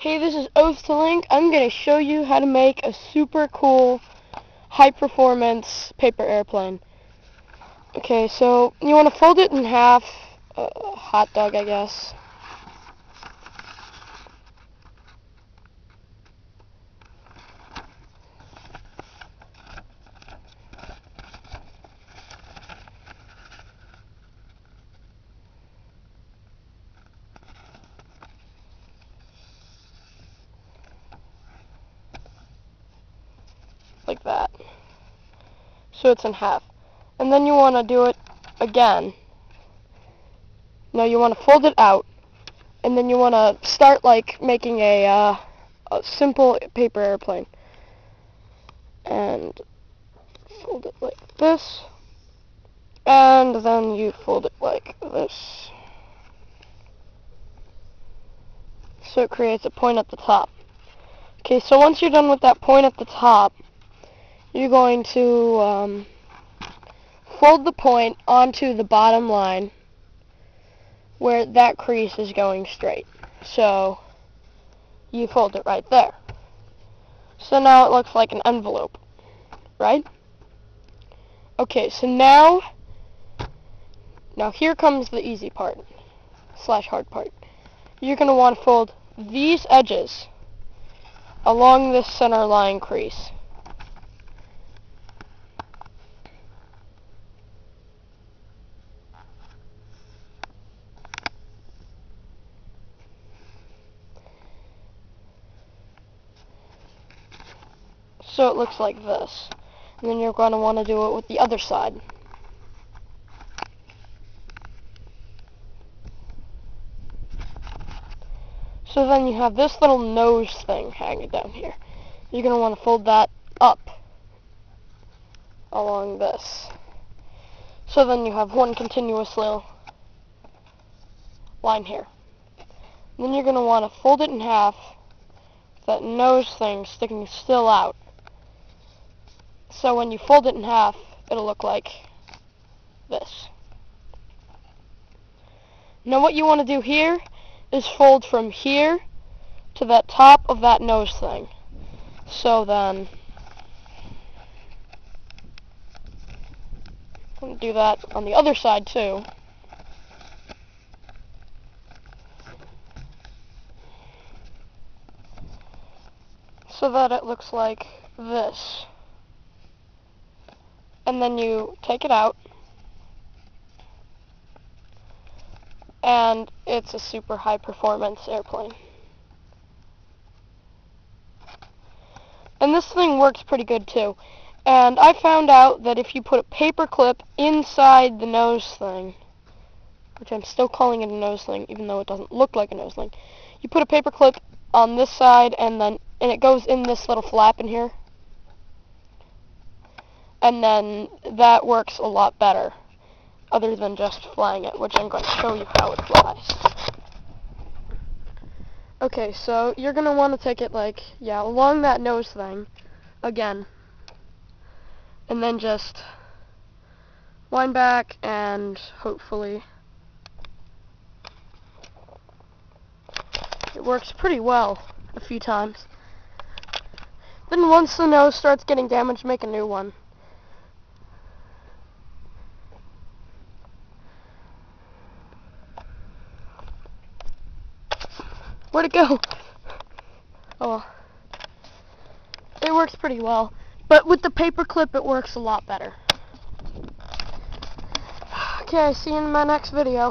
Hey, this is Oath to Link. I'm going to show you how to make a super cool, high-performance paper airplane. Okay, so you want to fold it in half, hot dog, I guess. Like that. So it's in half. And then you want to do it again. Now you want to fold it out, and then you want to start like making a simple paper airplane. And fold it like this, and then you fold it like this. So it creates a point at the top. Okay, so once you're done with that point at the top, you're going to fold the point onto the bottom line where that crease is going straight. So you fold it right there. So now it looks like an envelope, right? Okay, so now here comes the easy part, / hard part. You're going to want to fold these edges along this center line crease. So it looks like this. And then you're going to want to do it with the other side. So then you have this little nose thing hanging down here. You're going to want to fold that up along this. So then you have one continuous little line here. And then you're going to want to fold it in half, that nose thing sticking still out. So when you fold it in half, it'll look like this. Now what you want to do here is fold from here to that top of that nose thing. So then, I'm going to do that on the other side too. So that it looks like this. And then you take it out, and it's a super high performance airplane. And this thing works pretty good too. And I found out that if you put a paper clip inside the nose thing, which I'm still calling it a nose thing even though it doesn't look like a nose thing, you put a paper clip on this side and it goes in this little flap in here. And then that works a lot better, other than just flying it, which I'm going to show you how it flies. Okay, so you're going to want to take it like, along that nose thing, again, and then just wind back, and hopefully it works pretty well a few times. Then once the nose starts getting damaged, make a new one. Where'd it go? Oh well. It works pretty well. But with the paper clip, it works a lot better. Okay, see you in my next video.